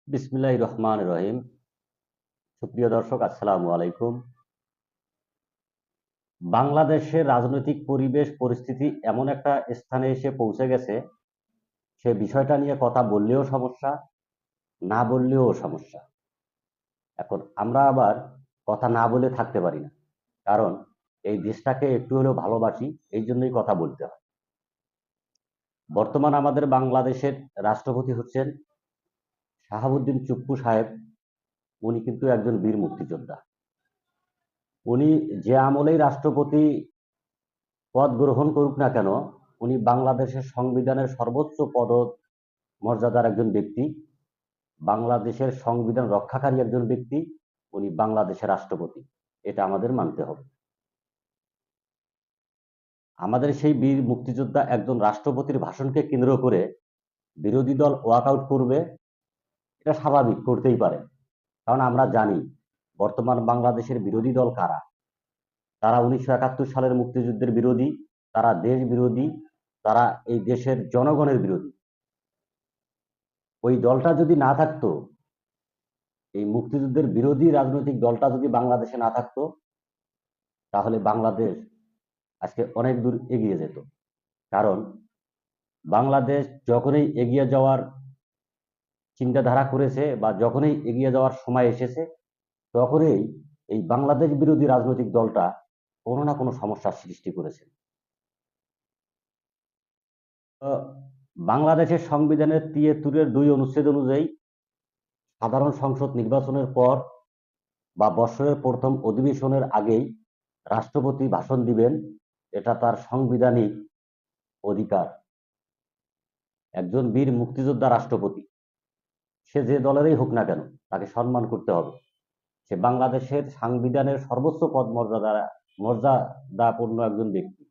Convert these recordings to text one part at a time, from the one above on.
বিসমিল্লাহির রহমানির রহিম। সুপ্রিয় দর্শক, আসসালামু আলাইকুম। বাংলাদেশের রাজনৈতিক পরিবেশ পরিস্থিতি এমন একটা স্থানে এসে পৌঁছে গেছে, সে বিষয়টা নিয়ে কথা বললেও সমস্যা, না বললেও সমস্যা। এখন আমরা আবার কথা না বলে থাকতে পারি না, কারণ এই দেশটাকে একটু হলেও ভালোবাসি, এই জন্যই কথা বলতে হয়। বর্তমান আমাদের বাংলাদেশের রাষ্ট্রপতি হচ্ছেন শাহাবুদ্দিন চুপ্পু সাহেব। উনি কিন্তু একজন বীর মুক্তিযোদ্ধা। উনি যে আমলেই রাষ্ট্রপতি পদ গ্রহণ করুক না কেন, উনি বাংলাদেশের সংবিধানের সর্বোচ্চ পদ মর্যাদার একজন ব্যক্তি, বাংলাদেশের সংবিধান রক্ষাকারী একজন ব্যক্তি। উনি বাংলাদেশের রাষ্ট্রপতি, এটা আমাদের মানতে হবে। আমাদের সেই বীর মুক্তিযোদ্ধা একজন রাষ্ট্রপতির ভাষণকে কেন্দ্র করে বিরোধী দল ওয়াকআউট করবে, এটা স্বাভাবিক, করতেই পারে। কারণ আমরা জানি বর্তমান বাংলাদেশের বিরোধী দল কারা। তারা 1971 সালের মুক্তিযুদ্ধের বিরোধী, তারা দেশ বিরোধী, তারা এই দেশের জনগণের বিরোধী। ওই দলটা যদি না থাকতো, এই মুক্তিযুদ্ধের বিরোধী রাজনৈতিক দলটা যদি বাংলাদেশে না থাকতো, তাহলে বাংলাদেশ আজকে অনেক দূর এগিয়ে যেত। কারণ বাংলাদেশ যখনই এগিয়ে যাওয়ার চিন্তাধারা করেছে বা যখনই এগিয়ে যাওয়ার সময় এসেছে, তখনই এই বাংলাদেশ বিরোধী রাজনৈতিক দলটা কোনো না কোনো সমস্যার সৃষ্টি করেছে। বাংলাদেশের সংবিধানের 73-2 অনুচ্ছেদ অনুযায়ী সাধারণ সংসদ নির্বাচনের পর বা বৎসরের প্রথম অধিবেশনের আগেই রাষ্ট্রপতি ভাষণ দিবেন, এটা তার সাংবিধানিক অধিকার। একজন বীর মুক্তিযোদ্ধা রাষ্ট্রপতি, সে যে দলেরই হোক না কেন, তাকে সম্মান করতে হবে। সে বাংলাদেশের সাংবিধানের সর্বোচ্চ পদ মর্যাদাপূর্ণ একজন ব্যক্তি।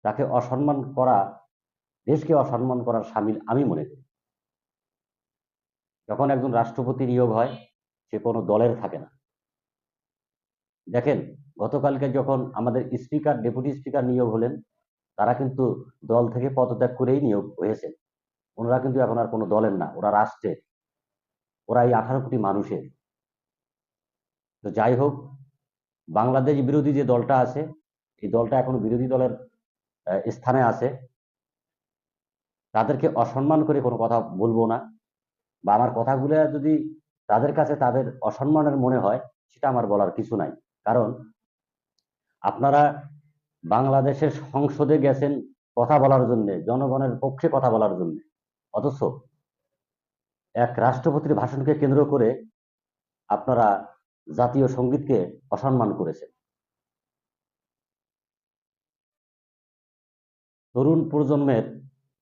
তাকে অসম্মান করা দেশকে অসম্মান করার শামিল আমি মনে করি। যখন একজন রাষ্ট্রপতি নিয়োগ হয়, সে কোনো দলের থাকে না। দেখেন, গতকালকে যখন আমাদের স্পিকার ডেপুটি স্পিকার নিয়োগ হলেন, তারা কিন্তু দল থেকে পদত্যাগ করেই নিয়োগ হয়েছে। ওনারা কিন্তু এখন আর কোনো দলের না, ওরা রাষ্ট্রের, ওরা এই 18 কোটি মানুষের। তো যাই হোক, বাংলাদেশ বিরোধী যে দলটা আছে, এই দলটা এখন বিরোধী দলের স্থানে আছে। তাদেরকে অসম্মান করে কোনো কথা বলবো না, বা আমার কথাগুলো যদি তাদের কাছে তাদের অসম্মানের মনে হয়, সেটা আমার বলার কিছু নাই। কারণ আপনারা বাংলাদেশের সংসদে গেছেন কথা বলার জন্য, জনগণের পক্ষে কথা বলার জন্য, অথচ এক রাষ্ট্রপতির ভাষণকে কেন্দ্র করে আপনারা জাতীয় সঙ্গীতকে অসম্মান করেছেন। তরুণ প্রজন্মের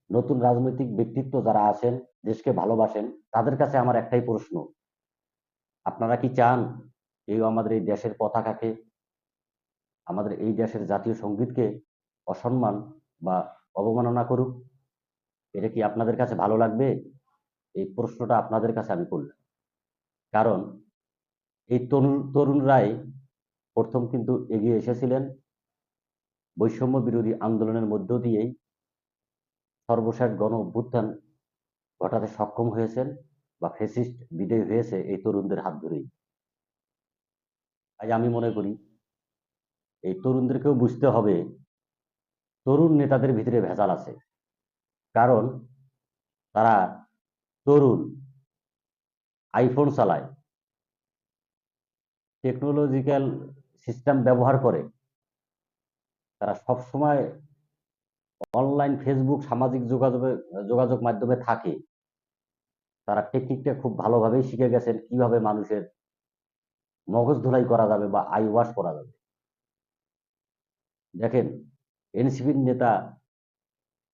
নতুন রাজনৈতিক ব্যক্তিত্ব যারা আছেন, দেশকে ভালোবাসেন, তাদের কাছে আমার একটাই প্রশ্ন, আপনারা কি চান কেউ আমাদের এই দেশের পতাকাকে, আমাদের এই দেশের জাতীয় সঙ্গীতকে অসম্মান বা অবমাননা করুক? এটা কি আপনাদের কাছে ভালো লাগবে? এই প্রশ্নটা আপনাদের কাছে আমি করলাম। কারণ এই তরুণরাই প্রথম কিন্তু এগিয়ে এসেছিলেন, বৈষম্য বিরোধী আন্দোলনের মধ্য দিয়েই সর্বশেষ গণ অভ্যুত্থান ঘটাতে সক্ষম হয়েছেন, বা ফ্যাসিস্ট বিদায় হয়েছে এই তরুণদের হাত ধরেই। তাই আমি মনে করি এই তরুণদেরকেও বুঝতে হবে, তরুণ নেতাদের ভিতরে ভেজাল আছে। কারণ তারা তরুণ, আইফোন চালায়, টেকনোলজিক্যাল সিস্টেম ব্যবহার করে, তারা সব সময় অনলাইন, ফেসবুক, সামাজিক যোগাযোগ মাধ্যমে থাকে। তারা টেকনিকটা খুব ভালোভাবেই শিখে গেছেন, কিভাবে মানুষের মগজ ধোলাই করা যাবে বা আই ওয়াশ করা যাবে। দেখেন, এনসিপির নেতা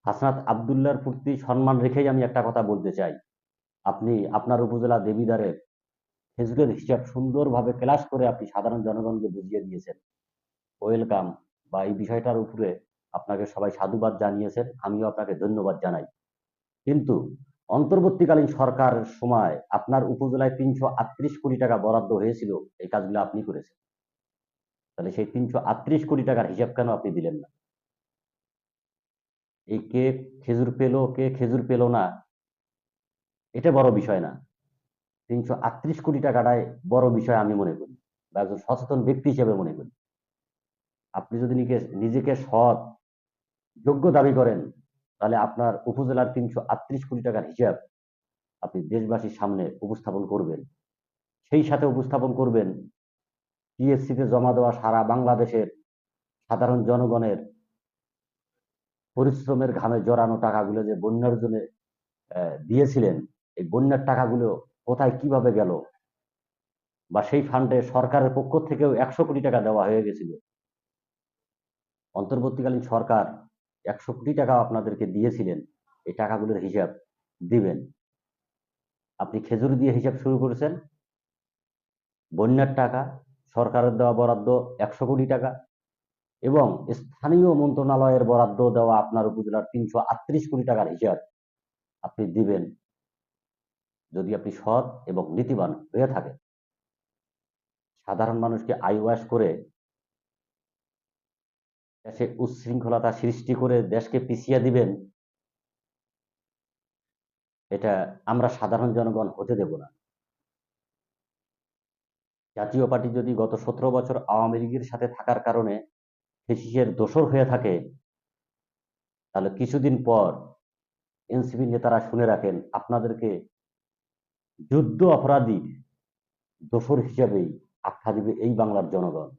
হাসনাত আবদুল্লাহর প্রতি সম্মান রেখেই আমি একটা কথা বলতে চাই। আপনি আপনার উপজেলা দেবিদ্বারের খেজুরের হিসাব সুন্দরভাবে ক্লাস করে আপনি সাধারণ জনগণকে বুঝিয়ে দিয়েছেন। ওয়েলকাম, বা এই বিষয়টার উপরে আপনাকে সবাই সাধুবাদ জানিয়েছেন, আমিও আপনাকে ধন্যবাদ জানাই। কিন্তু অন্তর্বর্তীকালীন সরকারের সময় আপনার উপজেলায় 338 কোটি টাকা বরাদ্দ হয়েছিল, এই কাজগুলো আপনি করেছেন। তাহলে সেই 338 কোটি টাকার হিসাব কেন আপনি দিলেন না? এই কে খেজুর পেলো কে খেজুর পেলো না, এটা বড় বিষয় না। ৩৩৮ কোটি টাকাটাই বড় বিষয় আমি মনে করি, বা একজন সচেতন ব্যক্তি হিসেবে মনে করি। আপনি যদি নিজেকে সৎ, যোগ্য দাবি করেন, তাহলে আপনার উপজেলার ৩৩৮ কোটি টাকার হিসাব আপনি দেশবাসীর সামনে উপস্থাপন করবেন। সেই সাথে উপস্থাপন করবেন টিএসসিতে জমা দেওয়া সারা বাংলাদেশের সাধারণ জনগণের পরিশ্রমের ঘামে জড়ানো টাকাগুলো যে বন্যার জন্য দিয়েছিলেন, এই বন্যার টাকাগুলো কোথায় কিভাবে গেল, বা সেই ফান্ডে সরকারের পক্ষ থেকেও ১০০ কোটি টাকা দেওয়া হয়ে গেছিল। অন্তর্বর্তীকালীন সরকার ১০০ কোটি টাকা আপনাদেরকে দিয়েছিলেন, এই টাকাগুলোর হিসাব দিবেন। আপনি খেজুর দিয়ে হিসাব শুরু করেছেন, বন্যার টাকা, সরকারের দেওয়া বরাদ্দ ১০০ কোটি টাকা, এবং স্থানীয় মন্ত্রণালয়ের বরাদ্দ দেওয়া আপনার উপজেলার ৩৩৮ কোটি টাকার হিসাব আপনি দিবেন, যদি আপনি সৎ এবং নীতিবান হয়ে থাকেন। সাধারণ মানুষকে আইওয়াশ করে দেশে উচ্ছৃঙ্খলতা সৃষ্টি করে দেশকে পিছিয়ে দিবেন, এটা আমরা সাধারণ জনগণ হতে দেব না। জাতীয় পার্টি যদি গত ১৭ বছর আওয়ামী লীগের সাথে থাকার কারণে ফ্যাসিস্টের দোসর হয়ে থাকে, তাহলে কিছুদিন পর এনসিপি নেতারা শুনে রাখেন, আপনাদেরকে যুদ্ধ অপরাধীর দোসর হিসাবেই আখ্যা দিবে এই বাংলার জনগণ।